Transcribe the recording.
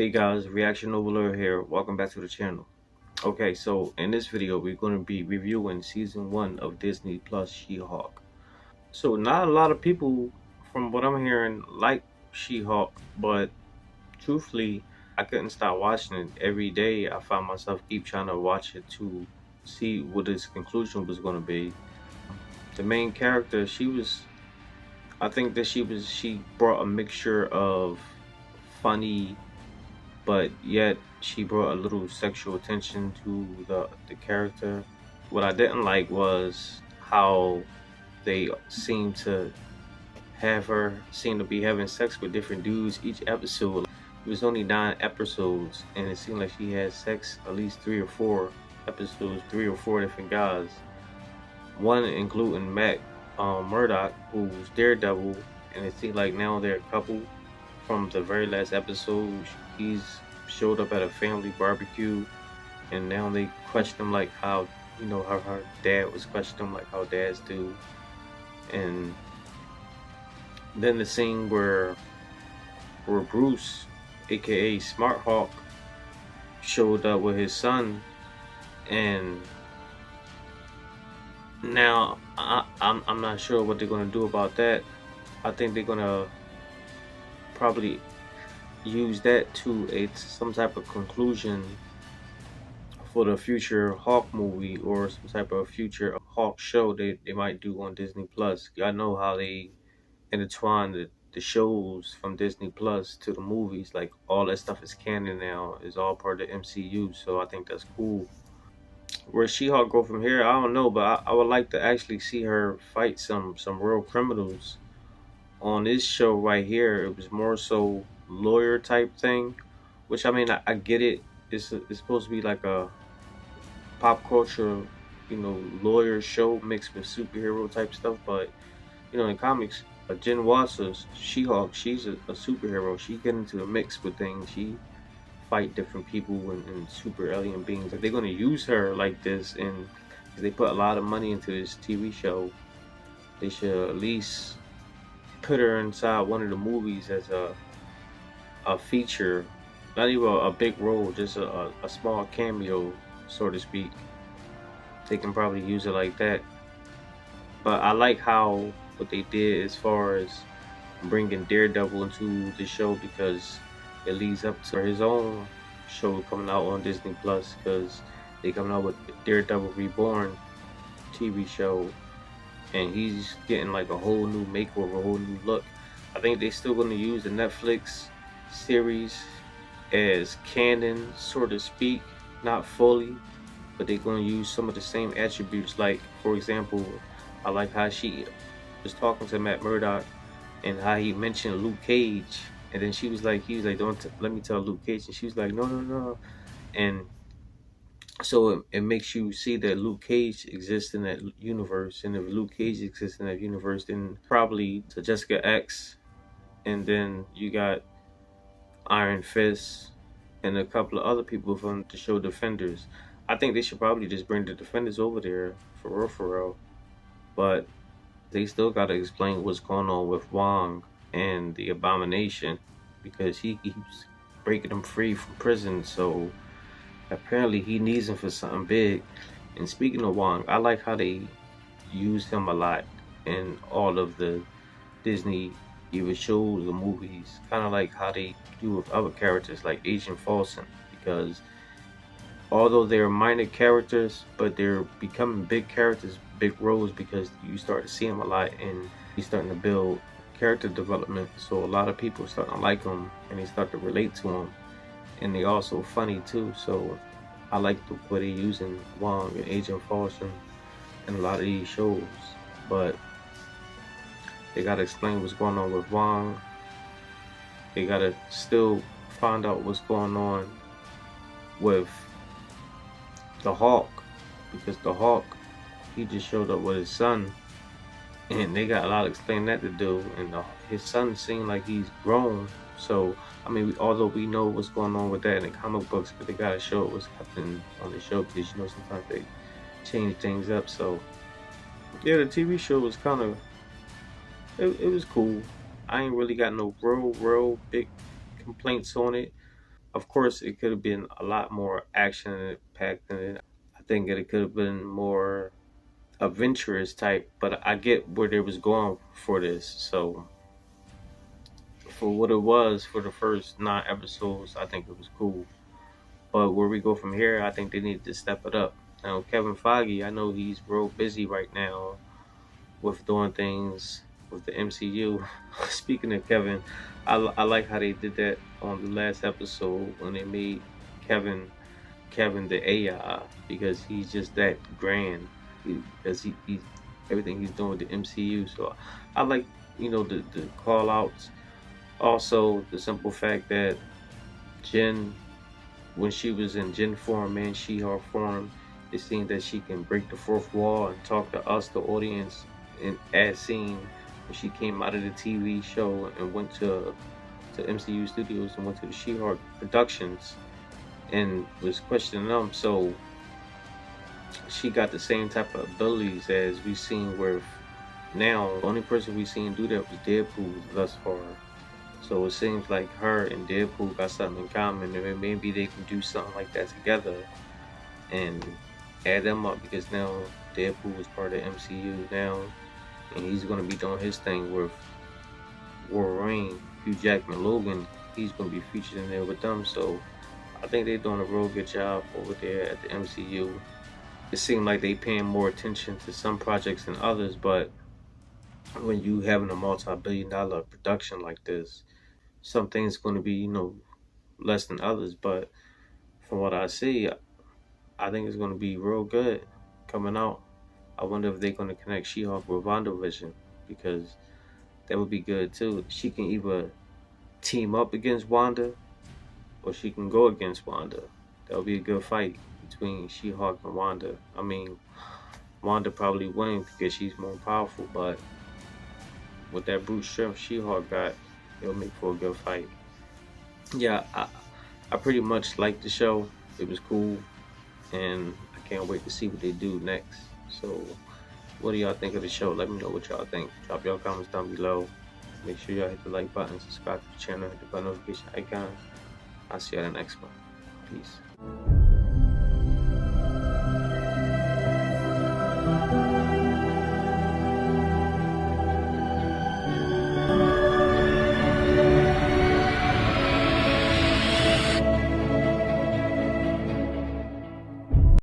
Hey guys, Reaction Overlord here. Welcome back to the channel. Okay, so in this video, we're going to be reviewing season 1 of Disney Plus She-Hulk. So not a lot of people, from what I'm hearing, like She-Hulk, but truthfully, I couldn't stop watching it. Every day, I found myself keep trying to watch it to see what its conclusion was going to be. The main character, I think that she brought a mixture of funny, but yet she brought a little sexual attention to the character. What I didn't like was how they seemed to be having sex with different dudes each episode. It was only 9 episodes, and it seemed like she had sex at least 3 or 4 episodes, 3 or 4 different guys. One including Matt Murdock, who's Daredevil, and it seemed like now they're a couple. From the very last episode, he's showed up at a family barbecue, and now they question him like how how her dad was questioning him like how dads do. And then the scene where Bruce, aka Smart Hawk, showed up with his son, and now I'm not sure what they're gonna do about that. I think they're gonna probably use that to some type of conclusion for the future Hawk movie or some type of future Hawk show they might do on Disney Plus. Y'all know how they intertwine the shows from Disney Plus to the movies. Like all that stuff is canon now, is all part of the MCU. So I think that's cool. Where She-Hulk go from here, I don't know, but I would like to actually see her fight some real criminals. On this show right here, it was more so lawyer type thing, which I mean I get it. It's supposed to be like a pop culture, lawyer show mixed with superhero type stuff. But in comics, Jen Watts, She-Hulk, she's a superhero. She get into the mix with things. She fight different people and super alien beings. If they're gonna use her like this, and if they put a lot of money into this TV show, they should at least put her inside one of the movies as a feature, not even a big role, just a small cameo, so to speak. They can probably use it like that. But I like how what they did as far as bringing Daredevil into the show, because it leads up to his own show coming out on Disney Plus, because they coming out with Daredevil Reborn TV show, and he's getting like a whole new makeover, a whole new look. I think they still going to use the Netflix series as canon, so to speak, not fully, but they're going to use some of the same attributes. Like, for example, I like how she was talking to Matt Murdock and how he mentioned Luke Cage, and then he was like, don't let me tell Luke Cage, and she was like, no, no, no. And so it makes you see that Luke Cage exists in that universe, and if Luke Cage exists in that universe, then probably to Jessica X, and then you got Iron Fist and a couple of other people from the show Defenders. I think they should probably just bring the Defenders over there for real, for real. But they still got to explain what's going on with Wong and the Abomination, because he keeps breaking them free from prison. So apparently he needs him for something big. And speaking of Wong, I like how they use him a lot in all of the Disney either shows or movies, kind of like how they do with other characters like Agent Folsom, because although they're minor characters, but they're becoming big characters, big roles, because you start to see them a lot, and he's starting to build character development. So a lot of people start to like him, and they start to relate to him, and they also funny too. So I like the way they're using Wong and Agent Folsom in a lot of these shows. But they gotta explain what's going on with Wong. They gotta still find out what's going on with the Hawk, because the Hawk, he just showed up with his son, and they got a lot of explaining that to do. And his son seemed like he's grown. So I mean, although we know what's going on with that in the comic books, but they gotta show what's happening on the show, because sometimes they change things up. So yeah, the TV show was kind of it was cool. I ain't really got no real big complaints on it. Of course, it could have been a lot more action packed in it. I think it could have been more adventurous type, but I get where they was going for this. So for what it was for the first 9 episodes, I think it was cool. But where we go from here, I think they need to step it up. Now, Kevin Feige, I know he's real busy right now with doing things with the MCU. Speaking of Kevin, I like how they did that on the last episode when they made Kevin Kevin the AI, because he's just that grand. Because he everything he's doing with the MCU. So I like, the call outs. Also, the simple fact that Jen, when she was in Jen form and She-Hulk form, it seemed that she can break the fourth wall and talk to us, the audience, in as seen when she came out of the TV show and went to MCU Studios and went to the She-Hulk Productions and was questioning them. So she got the same type of abilities as we've seen with now. The only person we've seen do that was Deadpool thus far. So it seems like her and Deadpool got something in common, and maybe they can do something like that together and add them up, because now Deadpool is part of the MCU now, and he's going to be doing his thing with Wolverine. Hugh Jackman, Logan, he's going to be featured in there with them. So I think they're doing a real good job over there at the MCU. It seemed like they paying more attention to some projects than others, but when you having a multi-billion-dollar production like this, some things going to be, less than others. But from what I see, I think it's going to be real good coming out. I wonder if they're going to connect She-Hulk with WandaVision, because that would be good too. She can either team up against Wanda or she can go against Wanda. That would be a good fight between She-Hulk and Wanda. I mean, Wanda probably wins because she's more powerful, but with that brute strength She-Hulk got, it'll make for a good fight. Yeah, I pretty much liked the show. It was cool, and I can't wait to see what they do next. So, what do y'all think of the show? Let me know what y'all think. Drop your comments down below. Make sure y'all hit the like button, subscribe to the channel, hit the bell notification icon. I'll see y'all in the next one. Peace.